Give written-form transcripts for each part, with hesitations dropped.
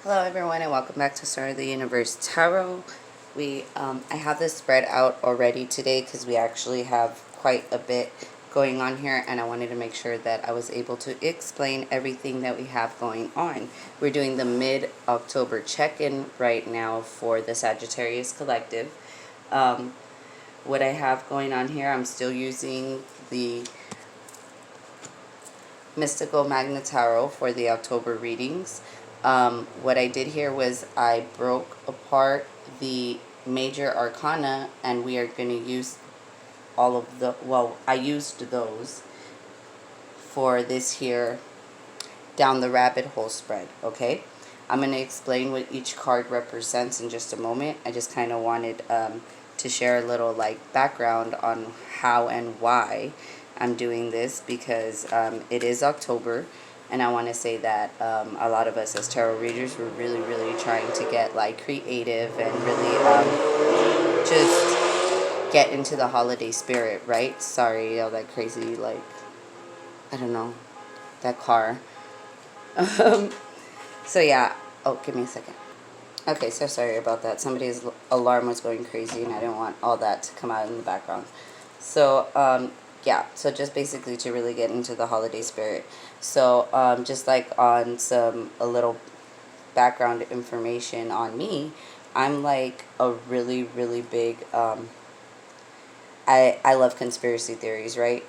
Hello everyone and welcome back to Star of the Universe Tarot. I have this spread out already today because we actually have quite a bit going on here, and I wanted to make sure that I was able to explain everything that we have going on. We're doing the mid-October check-in right now for the Sagittarius Collective. What I have going on here, I'm still using the Mystical Magna Tarot for the October readings. What I did here was I broke apart the major arcana, and we are going to use all of the, well, I used those for this here down the rabbit hole spread, okay? I'm going to explain what each card represents in just a moment. I just kind of wanted to share a little background on how and why I'm doing this, because it is October, and I want to say that a lot of us as tarot readers, we're really trying to get creative and really just get into the holiday spirit, right? Sorry, all that crazy, I don't know, that car. So yeah, oh, give me a second. Okay, so sorry about that. Somebody's alarm was going crazy, and I didn't want all that to come out in the background. So, yeah, so just basically to really get into the holiday spirit. So, just on a little background information on me, I'm a really big, I love conspiracy theories, right?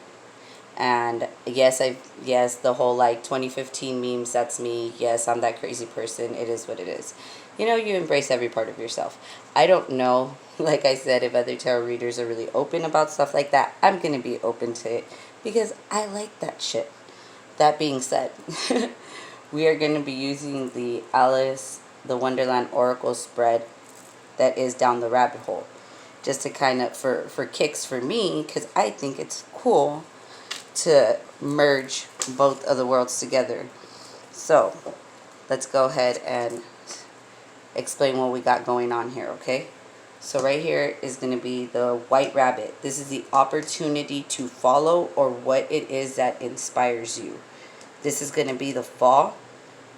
And yes, the whole 2015 memes, that's me. Yes, I'm that crazy person. It is what it is. You know, you embrace every part of yourself. I don't know, like I said, if other tarot readers are really open about stuff like that. I'm going to be open to it because I like that shit. That being said, we are going to be using the Alice the Wonderland Oracle spread that is down the rabbit hole. Just to kind of, for kicks for me, because I think it's cool to merge both of the worlds together. So, let's go ahead and explain what we got going on here, okay? So right here is going to be the white rabbit. This is the opportunity to follow, or what it is that inspires you. This is going to be the fall,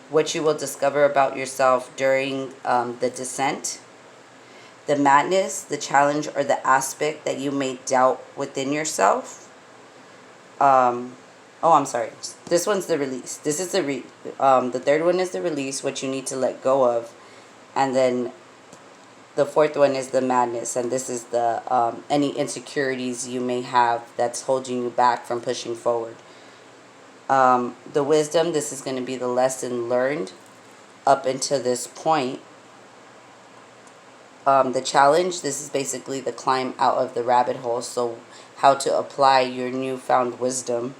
what you will discover about yourself during the descent, the madness, the challenge, or the aspect that you may doubt within yourself. Oh, I'm sorry. This one's the release. This is the third one is the release, what you need to let go of. And then the fourth one is the madness, and this is the any insecurities you may have that's holding you back from pushing forward. The wisdom, this is going to be the lesson learned up until this point. The challenge, this is basically the climb out of the rabbit hole, so how to apply your newfound wisdom.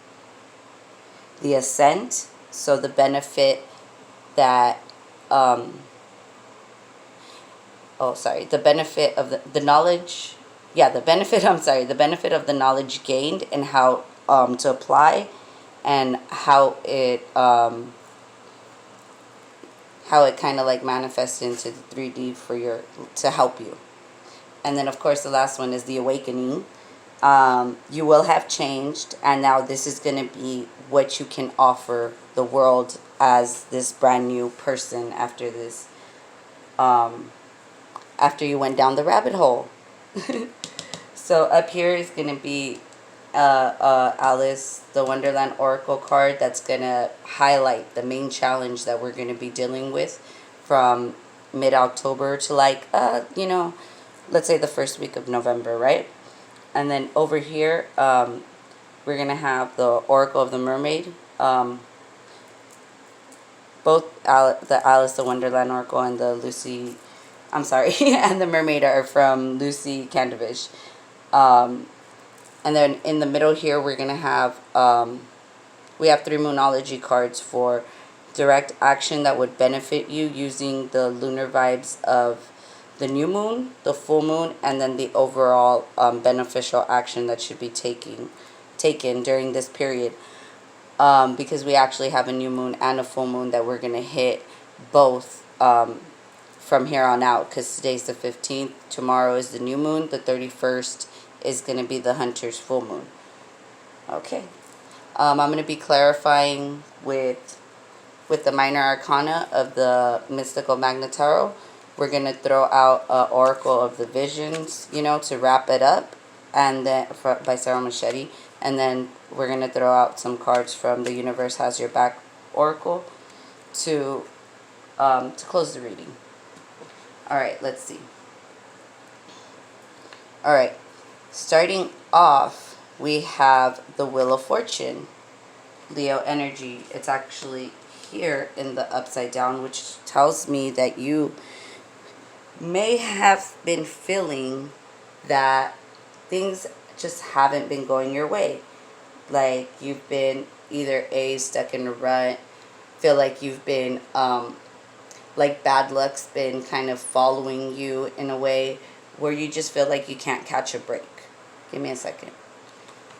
The ascent, so the benefit that the benefit of the knowledge, the benefit of the knowledge gained, and how to apply, and how it kind of manifests into the 3D to help you. And then of course the last one is the awakening. You will have changed, and now this is going to be what you can offer the world as this brand new person after this, after you went down the rabbit hole. So up here is going to be Alice the Wonderland Oracle card that's going to highlight the main challenge that we're going to be dealing with from mid-October to let's say the first week of November, right? And then over here, we're going to have the Oracle of the Mermaid. Both the Alice the Wonderland Oracle and the Lucy, I'm sorry, and the Mermaid are from Lucy Candivish. And then in the middle here, we're going to have, we have 3 Moonology cards for direct action that would benefit you using the lunar vibes of the new moon, the full moon, and then the overall beneficial action that should be taken during this period. Because we actually have a new moon and a full moon that we're going to hit both from here on out, because today's the 15th, tomorrow is the new moon, the 31st is going to be the Hunter's full moon. Okay. I'm going to be clarifying with with the minor arcana of the mystical magnet tarot. We're going to throw out Oracle of the Visions, you know, to wrap it up, and then by Sarah Machete. And then we're going to throw out some cards from the Universe Has Your Back Oracle to close the reading. All right, let's see. All right, starting off, we have the Wheel of Fortune, Leo energy. It's actually here in the upside down, which tells me that you may have been feeling that things just haven't been going your way. Like you've been either stuck in a rut, feel like you've been like bad luck's been kind of following you in a way where you just feel like you can't catch a break. Give me a second.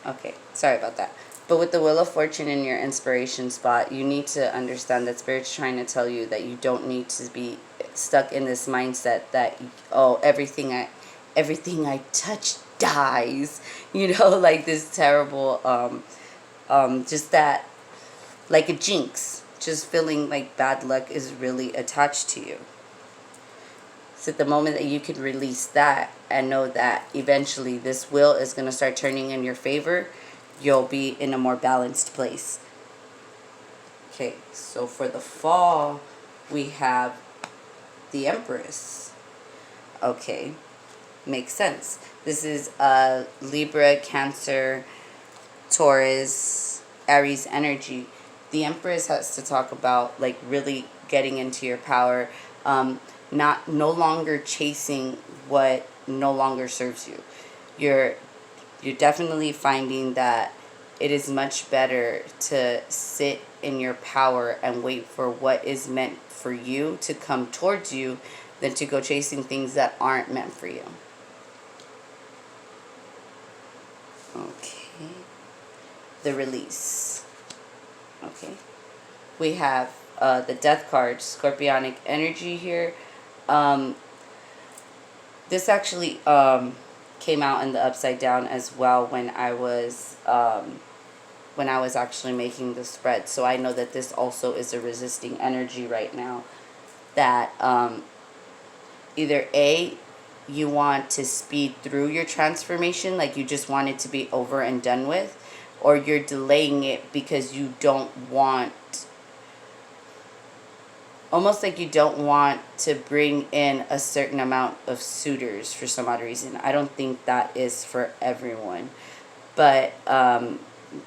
Okay, sorry about that. But with the Wheel of Fortune in your inspiration spot, you need to understand that Spirit's trying to tell you that you don't need to be stuck in this mindset that, oh, everything I touch dies. You know, like this terrible, just that, like a jinx. Just feeling like bad luck is really attached to you. So at the moment that you can release that and know that eventually this wheel is going to start turning in your favor, you'll be in a more balanced place. Okay, so for the fall, we have the Empress. Okay, makes sense. This is Libra, Cancer, Taurus, Aries energy. The Empress has to talk about like really getting into your power, no longer chasing what no longer serves you. You're definitely finding that it is much better to sit in your power and wait for what is meant for you to come towards you than to go chasing things that aren't meant for you. Okay. The Release. Okay. We have the Death card, Scorpionic energy here. This actually came out in the upside down as well when I was actually making the spread. So I know that this also is a resisting energy right now. That either A, you want to speed through your transformation, like you just want it to be over and done with, or you're delaying it because you don't want, almost like you don't want to bring in a certain amount of suitors for some odd reason. I don't think that is for everyone, but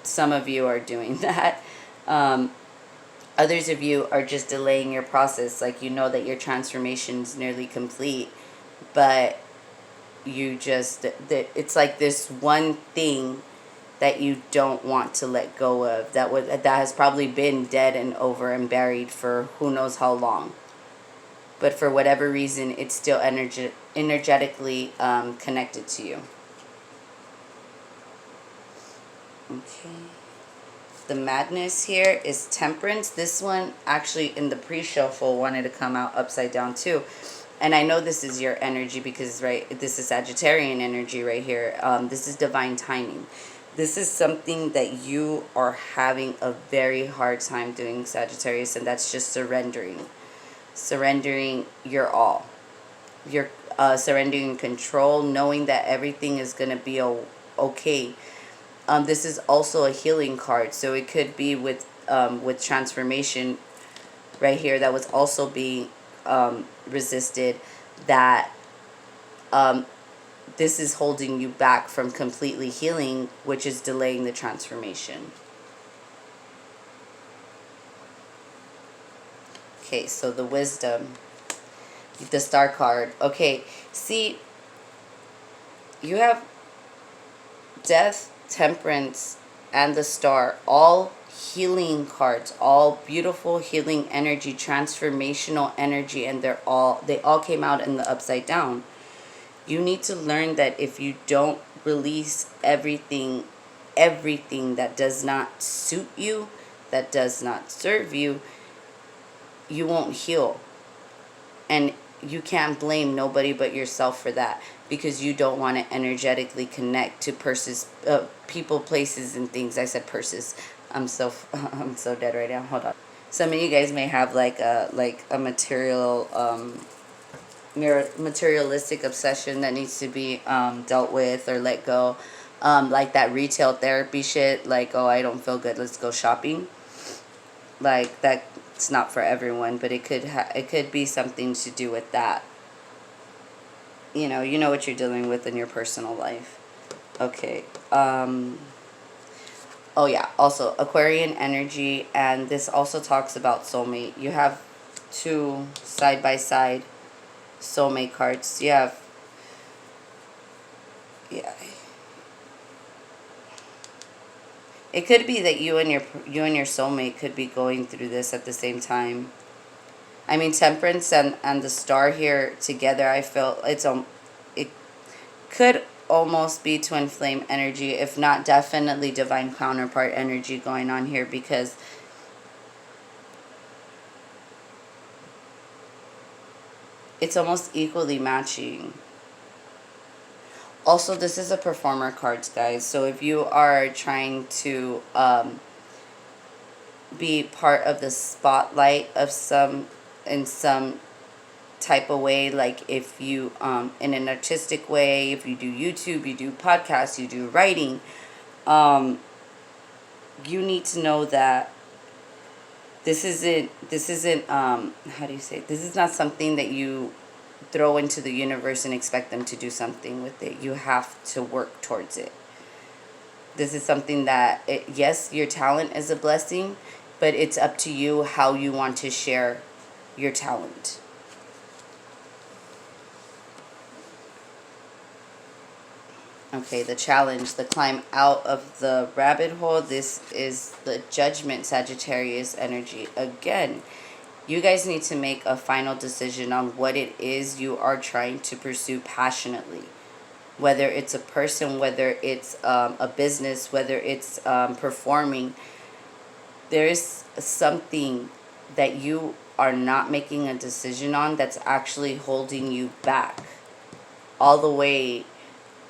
some of you are doing that. Others of you are just delaying your process, like you know that your transformation is nearly complete, but you just, it's like this one thing that you don't want to let go of, that has probably been dead and over and buried for who knows how long. But for whatever reason, it's still energetically connected to you. Okay. The Madness here is Temperance. This one actually in the pre-shuffle wanted to come out upside down too. And I know this is your energy because, right, this is Sagittarian energy right here. This is divine timing. This is something that you are having a very hard time doing, Sagittarius, and that's just surrendering. Surrendering your all. You're surrendering control, knowing that everything is going to be okay. This is also a healing card, so it could be with transformation right here that was also being resisted, that this is holding you back from completely healing, which is delaying the transformation. Okay, so the Wisdom, the Star card. Okay, see, you have Death, Temperance, and the Star, all healing cards, all beautiful healing energy, transformational energy, and they all came out in the upside down. You need to learn that if you don't release everything that does not suit you, that does not serve you, you won't heal. And you can't blame nobody but yourself for that, because you don't want to energetically connect to people, places, and things. I said purses. I'm so dead right now. Hold on. Some of you guys may have like a materialistic obsession that needs to be dealt with or let go. Like that retail therapy shit, like, oh, I don't feel good, let's go shopping. Like, that's not for everyone, but it could be something to do with that. You know what you're dealing with in your personal life. Okay. Oh yeah, also Aquarian energy, and this also talks about soulmate. You have two side by side soulmate cards. You have, yeah. It could be that you and your soulmate could be going through this at the same time. I mean, Temperance and the Star here together, I feel it could almost be twin flame energy, if not definitely divine counterpart energy going on here, because it's almost equally matching. Also, this is a performer cards, guys. So if you are trying to be part of the spotlight of in some type of way, like if you in an artistic way, if you do YouTube, you do podcasts, you do writing, you need to know that this isn't how do you say, this is not something that you throw into the universe and expect them to do something with it. You have to work towards it. This is something that yes, your talent is a blessing, but it's up to you how you want to share your talent. Okay, the challenge, the climb out of the rabbit hole. This is the Judgment Sagittarius energy. Again, you guys need to make a final decision on what it is you are trying to pursue passionately. Whether it's a person, whether it's a business, whether it's performing. There is something that you are not making a decision on that's actually holding you back. All the way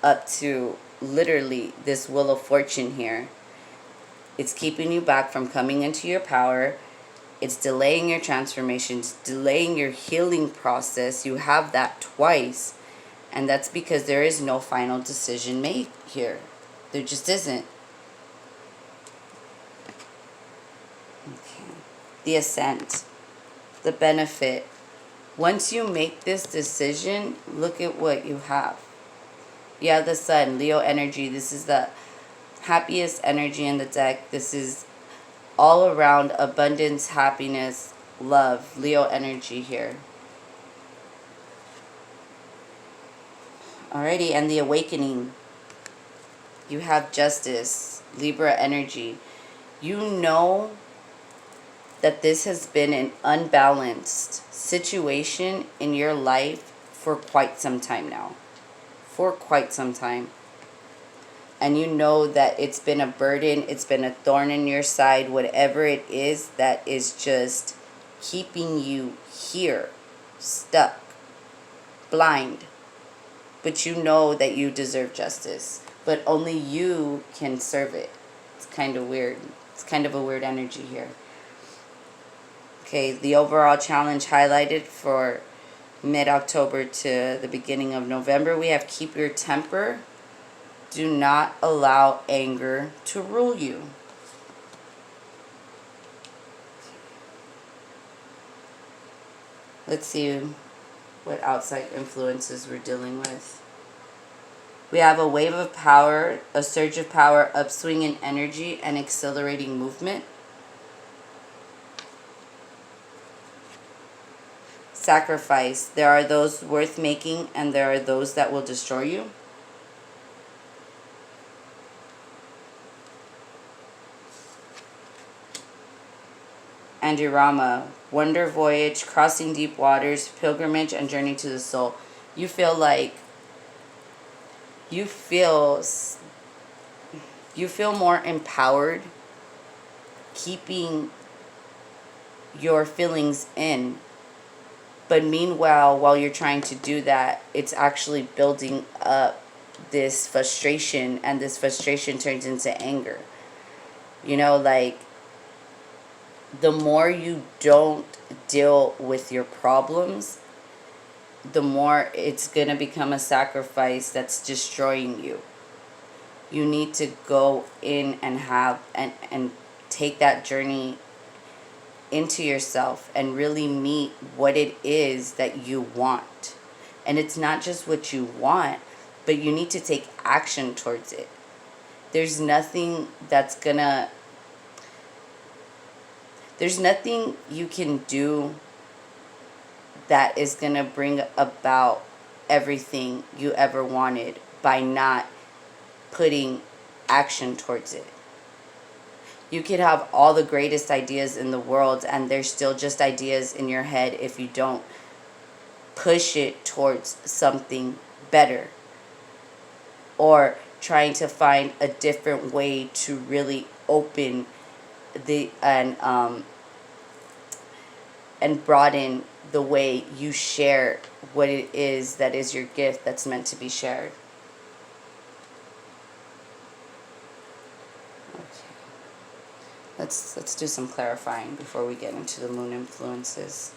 up to literally this Wheel of Fortune here. It's keeping you back from coming into your power. It's delaying your transformations, delaying your healing process. You have that twice. And that's because there is no final decision made here. There just isn't. Okay. The Ascent. The benefit. Once you make this decision, look at what you have. You have the Sun, Leo energy. This is the happiest energy in the deck. This is all around abundance, happiness, love. Leo energy here. Alrighty, and the Awakening. You have Justice, Libra energy. You know that this has been an unbalanced situation in your life for quite some time now. For quite some time. And you know that it's been a burden, it's been a thorn in your side, whatever it is that is just keeping you here, stuck, blind. But you know that you deserve justice, but only you can serve it. It's kind of weird. It's kind of a weird energy here. Okay, the overall challenge highlighted for mid-October to the beginning of November, we have keep your temper. Do not allow anger to rule you. Let's see what outside influences we're dealing with. We have a wave of power, a surge of power, upswing in energy, and accelerating movement. Sacrifice. There are those worth making, and there are those that will destroy you. Andirama. Wonder voyage, crossing deep waters, pilgrimage, and journey to the soul. You feel like you feel more empowered keeping your feelings in. But meanwhile, while you're trying to do that, it's actually building up this frustration, and this frustration turns into anger. You know, like the more you don't deal with your problems, the more it's going to become a sacrifice that's destroying you. You need to go in and have and take that journey into yourself and really meet what it is that you want. And it's not just what you want, but you need to take action towards it. There's nothing that's gonna, there's nothing you can do that is gonna bring about everything you ever wanted by not putting action towards it. You could have all the greatest ideas in the world, and they're still just ideas in your head if you don't push it towards something better, or trying to find a different way to really open the and broaden the way you share what it is that is your gift that's meant to be shared. Okay. Let's do some clarifying before we get into the moon influences.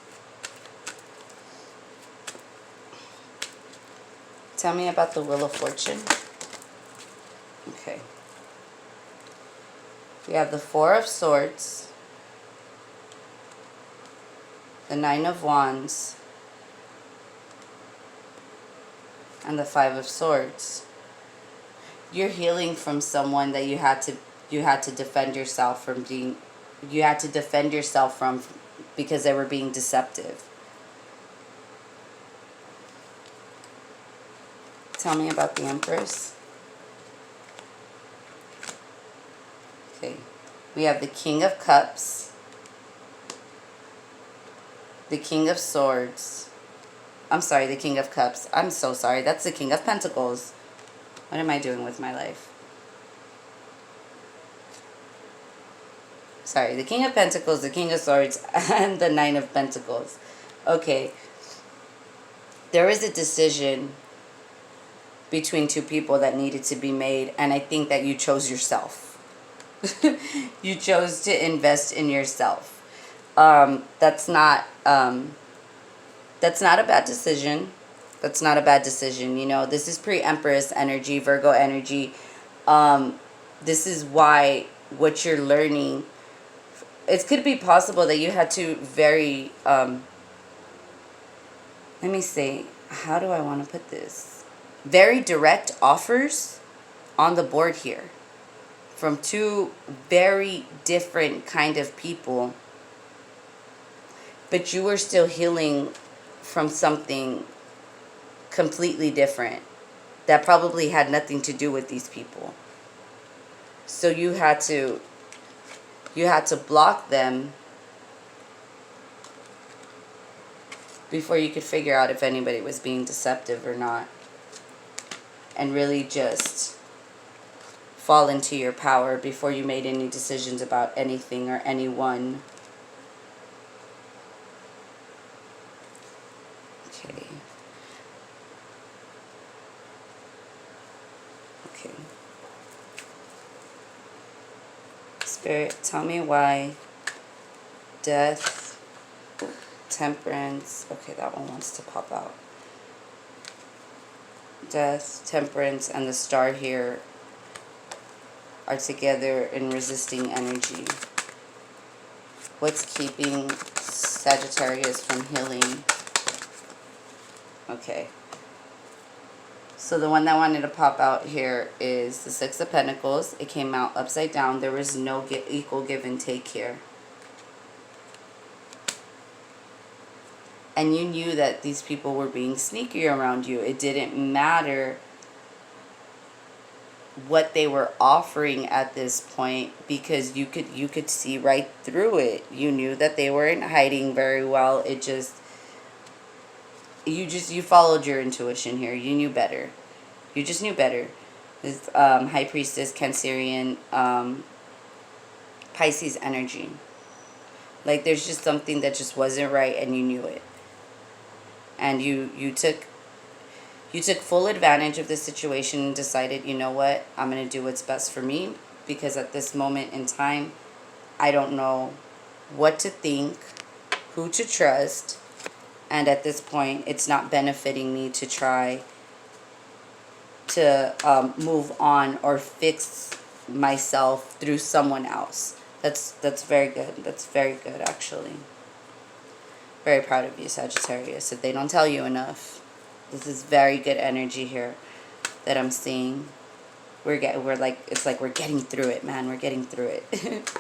Tell me about the Wheel of Fortune. Okay. We have the Four of Swords, the Nine of Wands, and the Five of Swords. You're healing from someone that you had to defend yourself from being, you had to defend yourself from because they were being deceptive. Tell me about the Empress. Okay. We have the King of Cups, the King of Swords. I'm sorry, the King of Cups. I'm so sorry. That's the King of Pentacles. What am I doing with my life? Sorry, the King of Pentacles, the King of Swords, and the Nine of Pentacles. Okay. There is a decision between two people that needed to be made, and I think that you chose yourself. You chose to invest in yourself. That's not a bad decision. That's not a bad decision. You know, this is pre-Empress energy, Virgo energy. This is why what you're learning, it could be possible that you had to very, let me see, how do I want to put this? Very direct offers on the board here from two very different kind of people, but you were still healing from something completely different that probably had nothing to do with these people. So you had to block them before you could figure out if anybody was being deceptive or not, and really just fall into your power before you made any decisions about anything or anyone. Okay. Okay. Spirit, tell me why Death, Temperance, okay, that one wants to pop out. Death, Temperance, and the Star here are together in resisting energy. What's keeping Sagittarius from healing? Okay. So the one that wanted to pop out here is the Six of Pentacles. It came out upside down. There was no equal give and take here. And you knew that these people were being sneaky around you. It didn't matter what they were offering at this point, because you could see right through it. You knew that they weren't hiding very well. It just you followed your intuition here. You knew better. You just knew better. This High Priestess, Cancerian, Pisces energy. Like, there's just something that just wasn't right, and you knew it. And you took full advantage of the situation and decided, you know what, I'm going to do what's best for me, because at this moment in time, I don't know what to think, who to trust, and at this point, it's not benefiting me to try to move on or fix myself through someone else. That's very good. That's very good, actually. Very proud of you, Sagittarius. If they don't tell you enough, this is very good energy here that I'm seeing. We're like, it's like we're getting through it, man. We're getting through it.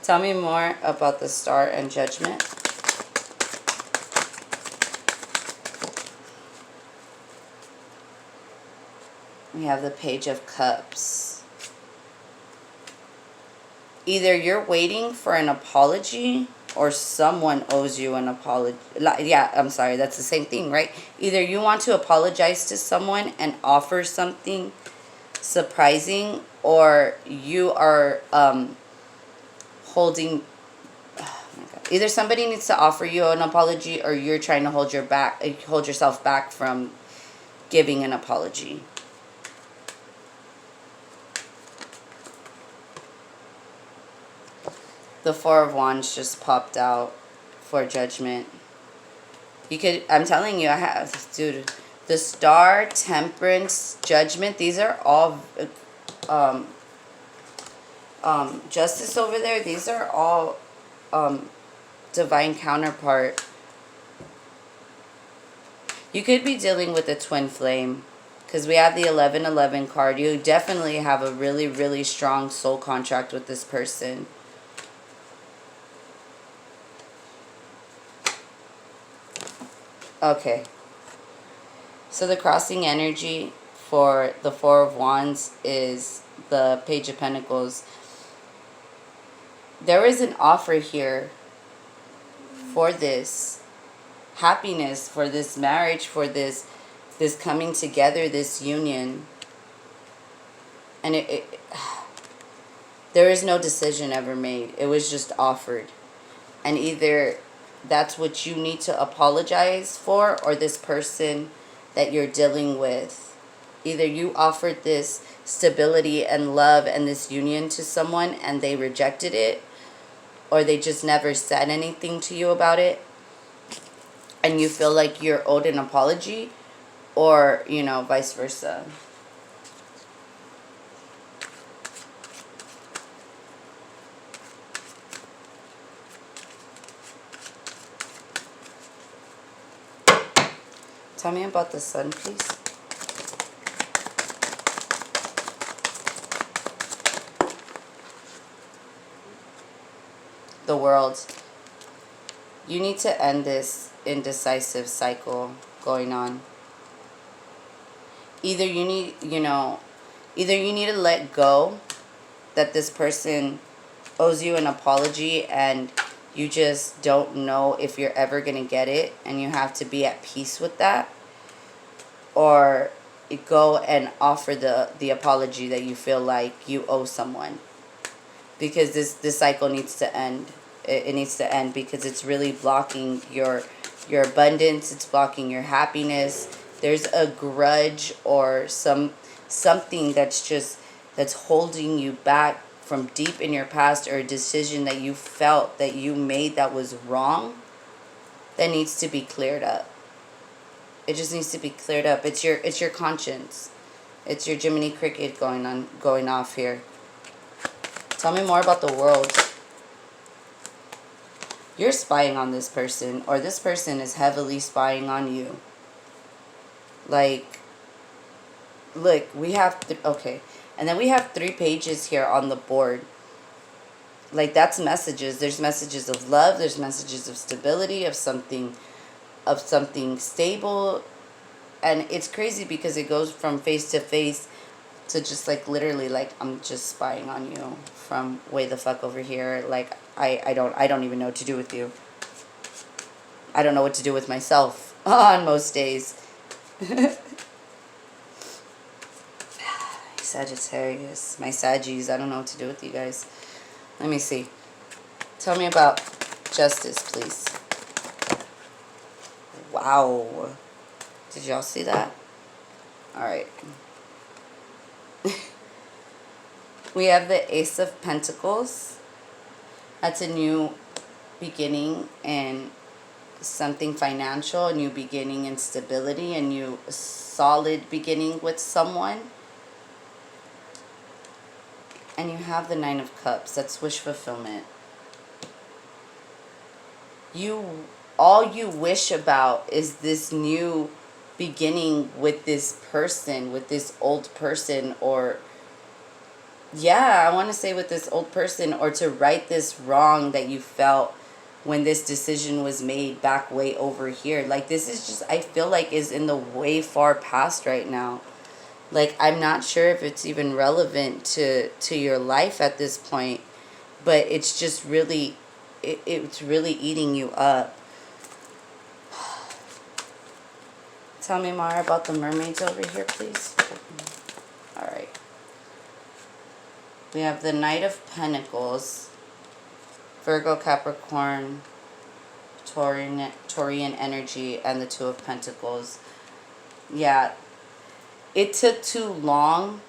Tell me more about the Star and Judgment. We have the Page of Cups. Either you're waiting for an apology or someone owes you an apology. Yeah, I'm sorry. That's the same thing, right? Either you want to apologize to someone and offer something surprising, or you are holding... Oh my God. Either somebody needs to offer you an apology, or you're trying to hold yourself back from giving an apology. The Four of Wands just popped out for Judgment. You could, I'm telling you, I have, dude, the Star, Temperance, Judgment, these are all, Justice over there, these are all, divine counterpart. You could be dealing with a twin flame, because we have the 1111 card. You definitely have a really, really strong soul contract with this person. Okay. So the crossing energy for the Four of Wands is the Page of Pentacles. There is an offer here for this happiness, for this marriage, for this coming together, this union. And there is no decision ever made. It was just offered. And either that's what you need to apologize for, or this person that you're dealing with. Either you offered this stability and love and this union to someone and they rejected it, or they just never said anything to you about it, and you feel like you're owed an apology, or, you know, vice versa. Tell me about the Sun, please. The World. You need to end this indecisive cycle going on. Either you need, either you need to let go that this person owes you an apology and you just don't know if you're ever going to get it, and you have to be at peace with that. Or go and offer the apology that you feel like you owe someone. Because this cycle needs to end. It needs to end, because it's really blocking your abundance. It's blocking your happiness. There's a grudge or something that's holding you back from deep in your past, or a decision that you felt that you made that was wrong, that needs to be cleared up. It just needs to be cleared up. It's your conscience. It's your Jiminy Cricket going off here. Tell me more about the World. You're spying on this person, or this person is heavily spying on you. Like, look, we have okay. And then we have 3 pages here on the board. Like, that's messages. There's messages of love. There's messages of stability, of something stable. And it's crazy because it goes from face to face to just like literally like, I'm just spying on you from way the fuck over here. Like, I don't even know what to do with you. I don't know what to do with myself on most days. Sagittarius, my Saggies, I don't know what to do with you guys. Let me see. Tell me about Justice, please. Wow. Did y'all see that? Alright. We have the Ace of Pentacles. That's a new beginning and something financial, a new beginning and stability, a new solid beginning with someone. And you have the Nine of Cups. That's wish fulfillment. All you wish about is this new beginning with this person, with this old person, or yeah, I want to say with this old person, or to right this wrong that you felt when this decision was made back way over here. Like, this is just, I feel like, is in the way far past right now. Like, I'm not sure if it's even relevant to your life at this point, but it's just really, it's really eating you up. Tell me more about the mermaids over here, please. All right. We have the Knight of Pentacles, Virgo, Capricorn, Taurian energy, and the Two of Pentacles. Yeah, it took too long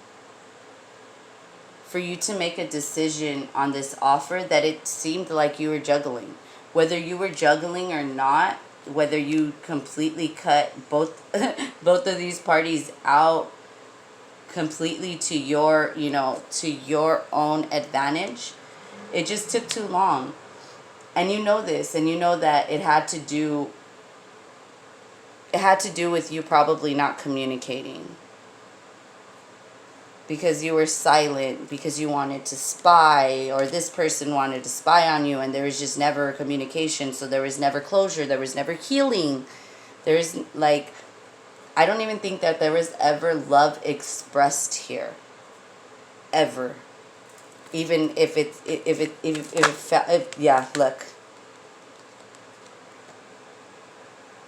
for you to make a decision on this offer that it seemed like you were juggling. Whether you were juggling or not, whether you completely cut both both of these parties out completely to your, to your own advantage, it just took too long. And you know this, and you know that it had to do with you probably not communicating, because you were silent, because you wanted to spy, or this person wanted to spy on you, and there was just never communication, so there was never closure, there was never healing. There's like, I don't even think that there was ever love expressed here, ever. Even if yeah, look,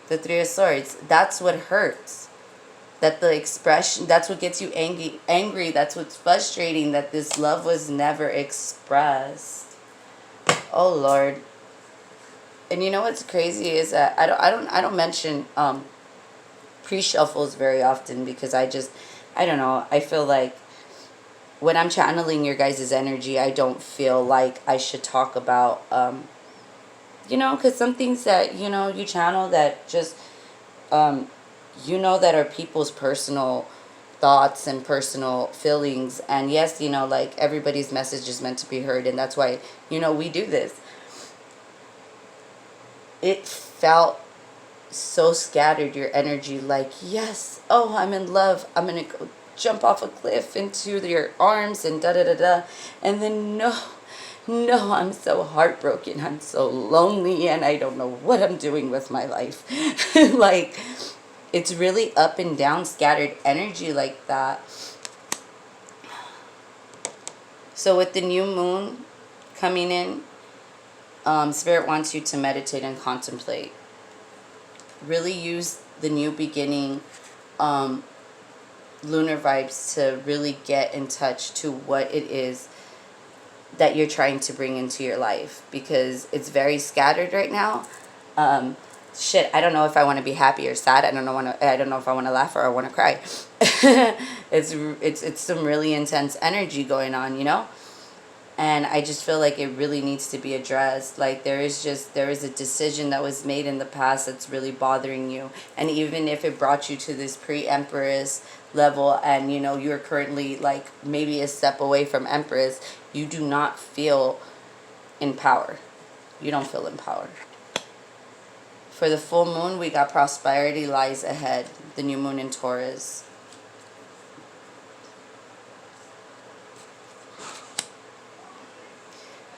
the Three of Swords, that's what hurts. That the expression, that's what gets you angry, that's what's frustrating, that this love was never expressed. Oh Lord. And you know what's crazy is that I don't mention pre-shuffles very often, because I don't know, I feel like when I'm channeling your guys' energy, I don't feel like I should talk about because some things that you channel that just that are people's personal thoughts and personal feelings. And yes, like, everybody's message is meant to be heard, and that's why, we do this. It felt so scattered, your energy, like, yes, oh, I'm in love, I'm gonna go jump off a cliff into your arms and da-da-da-da. And then, no, I'm so heartbroken, I'm so lonely, and I don't know what I'm doing with my life. Like, it's really up and down, scattered energy like that. So with the new moon coming in, Spirit wants you to meditate and contemplate. Really use the new beginning lunar vibes to really get in touch to what it is that you're trying to bring into your life, because it's very scattered right now. I don't know if I want to be happy or sad. I don't know if I want to laugh or I want to cry. It's some really intense energy going on, and I just feel like it really needs to be addressed. Like, there is a decision that was made in the past that's really bothering you, and even if it brought you to this pre-Empress level, and you're currently like maybe a step away from Empress, you do not feel in power. You don't feel empowered. For the full moon, we got prosperity lies ahead. The new moon in Taurus.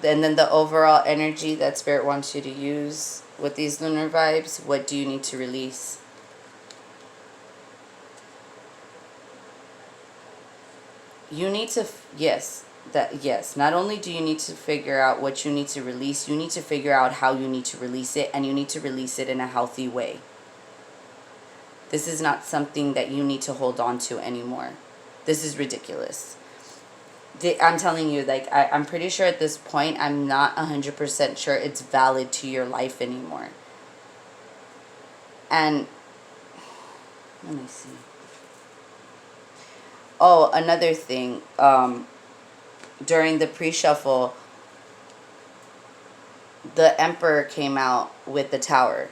And then the overall energy that Spirit wants you to use with these lunar vibes. What do you need to release? You need to, not only do you need to figure out what you need to release, you need to figure out how you need to release it, and you need to release it in a healthy way. This is not something that you need to hold on to anymore. This is ridiculous. I'm telling you, like, I'm pretty sure at this point, I'm not 100% sure it's valid to your life anymore. And, let me see. Oh, another thing, during the pre-shuffle, the Emperor came out with the Tower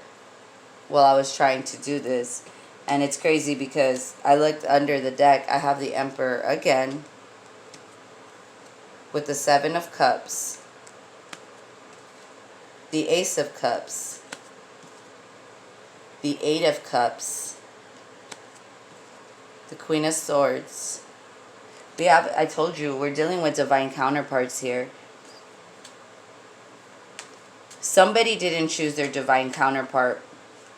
while I was trying to do this. And it's crazy because I looked under the deck. I have the Emperor again with the Seven of Cups, the Ace of Cups, the Eight of Cups, the Queen of Swords. I told you, we're dealing with divine counterparts here. Somebody didn't choose their divine counterpart.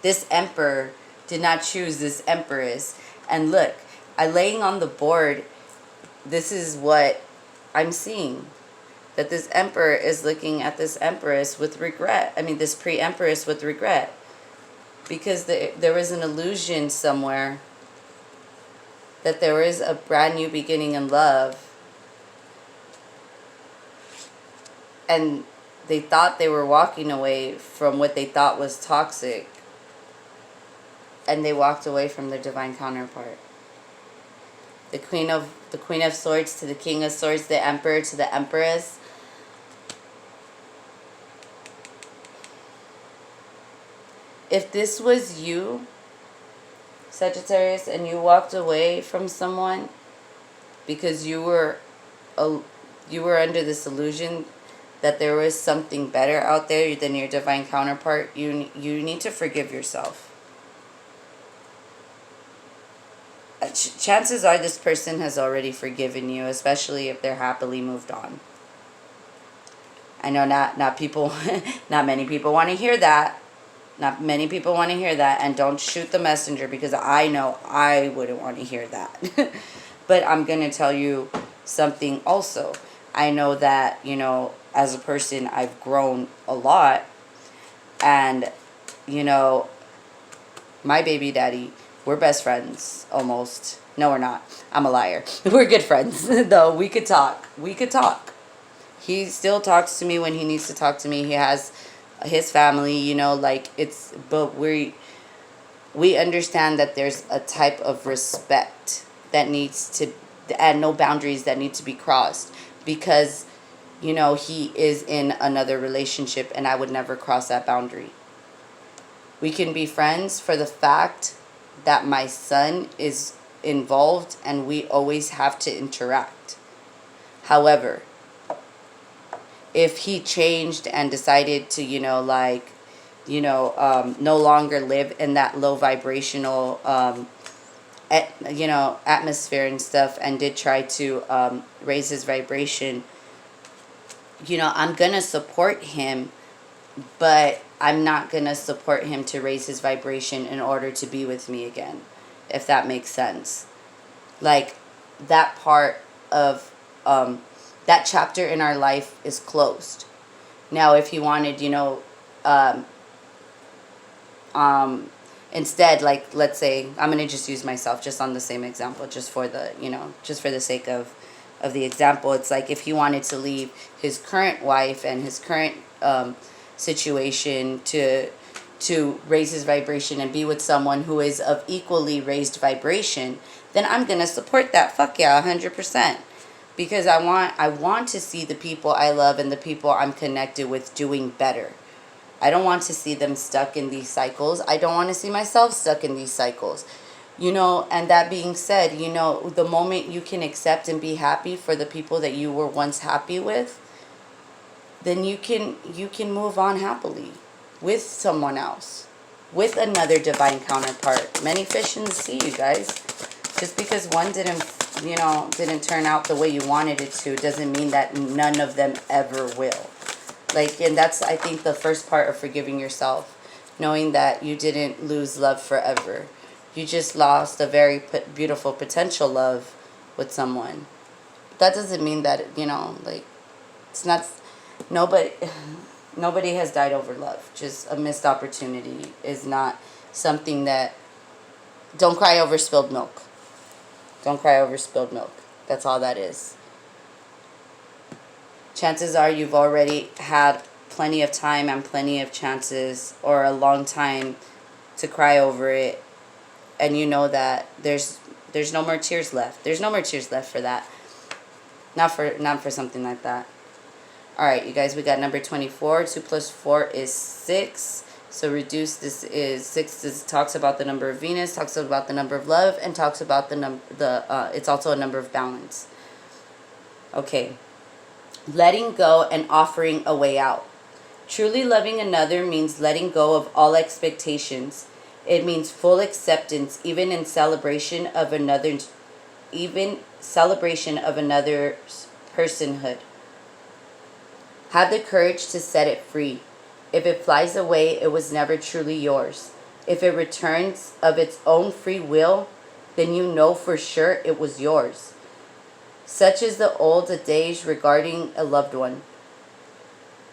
This Emperor did not choose this Empress. And look, laying on the board, this is what I'm seeing. That this Emperor is looking at this Empress with regret. I mean, this pre-Empress with regret. Because there was an illusion somewhere that there is a brand new beginning in love. And they thought they were walking away from what they thought was toxic. And they walked away from their divine counterpart. The Queen of Swords to the King of Swords, the Emperor to the Empress. If this was you, Sagittarius, and you walked away from someone because you were under this illusion that there was something better out there than your divine counterpart, you need to forgive yourself. Chances are this person has already forgiven you, especially if they're happily moved on. I know not many people want to hear that. Not many people want to hear that, and don't shoot the messenger because I know I wouldn't want to hear that. But I'm going to tell you something also. I know that, as a person, I've grown a lot. And, my baby daddy, we're best friends, almost. No, we're not. I'm a liar. We're good friends, though. We could talk. He still talks to me when he needs to talk to me. He has his family, but we understand that there's a type of respect that needs to, and no boundaries that need to be crossed, because he is in another relationship and I would never cross that boundary. We can be friends for the fact that my son is involved and we always have to interact. However, if he changed and decided to, no longer live in that low vibrational, atmosphere and stuff, and did try to raise his vibration, I'm going to support him, but I'm not going to support him to raise his vibration in order to be with me again, if that makes sense. Like, that part of that chapter in our life is closed. Now, if he wanted, instead, like, let's say, I'm going to just use myself just on the same example, just for the sake of the example. It's like if he wanted to leave his current wife and his current situation to raise his vibration and be with someone who is of equally raised vibration, then I'm going to support that. Fuck yeah, 100%. Because I want to see the people I love and the people I'm connected with doing better. I don't want to see them stuck in these cycles. I don't want to see myself stuck in these cycles. And that being said, the moment you can accept and be happy for the people that you were once happy with, then you can move on happily with someone else, with another divine counterpart. Many fish in the sea, you guys. Just because one didn't turn out the way you wanted it to, doesn't mean that none of them ever will. And that's, I think, the first part of forgiving yourself. Knowing that you didn't lose love forever. You just lost a very beautiful potential love with someone. That doesn't mean that, it's not, nobody has died over love. Just a missed opportunity is not something that, don't cry over spilled milk. Don't cry over spilled milk. That's all that is. Chances are you've already had plenty of time and plenty of chances, or a long time, to cry over it. And you know that there's no more tears left. There's no more tears left for that. Not for something like that. All right, you guys, we got number 24. 2 plus 4 is 6. So reduce this is 6. This talks about the number of Venus, talks about the number of love, and talks about it's also a number of balance. Okay. Letting go and offering a way out. Truly loving another means letting go of all expectations. It means full acceptance, even celebration of another's personhood. Have the courage to set it free. If it flies away, it was never truly yours. If it returns of its own free will, then you know for sure it was yours. Such is the old adage regarding a loved one.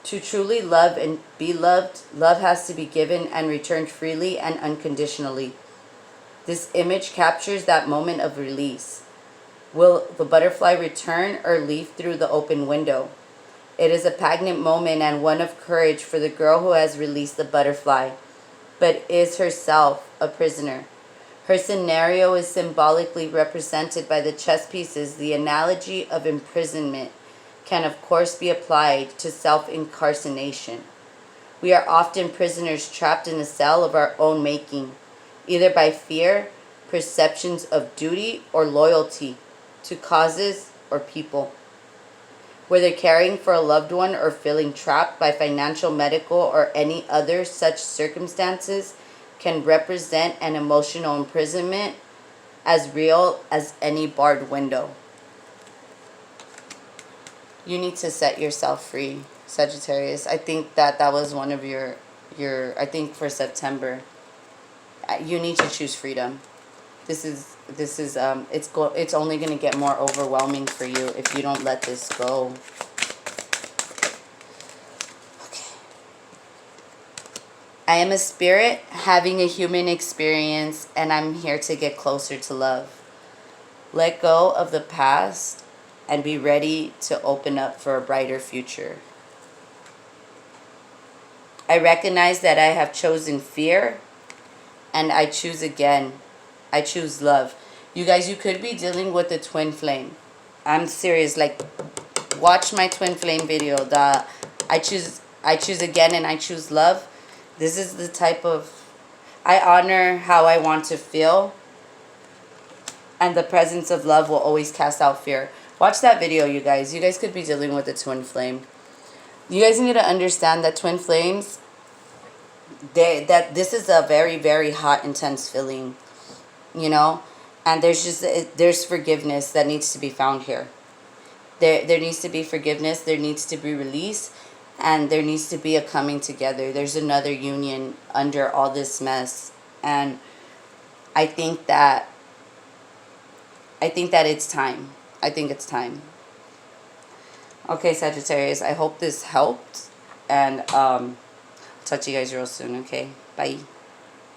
To truly love and be loved, love has to be given and returned freely and unconditionally. This image captures that moment of release. Will the butterfly return or leave through the open window? It is a poignant moment and one of courage for the girl who has released the butterfly, but is herself a prisoner. Her scenario is symbolically represented by the chess pieces. The analogy of imprisonment can of course be applied to self-incarceration. We are often prisoners trapped in a cell of our own making, either by fear, perceptions of duty, or loyalty to causes or people. Whether caring for a loved one or feeling trapped by financial, medical, or any other such circumstances can represent an emotional imprisonment as real as any barred window. You need to set yourself free, Sagittarius. I think that was one of your I think for September. You need to choose freedom. This is it's only going to get more overwhelming for you if you don't let this go. Okay. I am a spirit having a human experience, and I'm here to get closer to love. Let go of the past and be ready to open up for a brighter future. I recognize that I have chosen fear, and I choose again. I choose love. You guys, you could be dealing with a twin flame. I'm serious. Like, watch my twin flame video. I choose again, and I choose love. This is the type of... I honor how I want to feel, and the presence of love will always cast out fear. Watch that video, you guys. You guys could be dealing with a twin flame. You guys need to understand that twin flames, this is a very, very hot, intense feeling, you know? And there's forgiveness that needs to be found here. There needs to be forgiveness. There needs to be release. And there needs to be a coming together. There's another union under all this mess. And I think that it's time. I think it's time. Okay, Sagittarius, I hope this helped. And talk to you guys real soon, okay? Bye.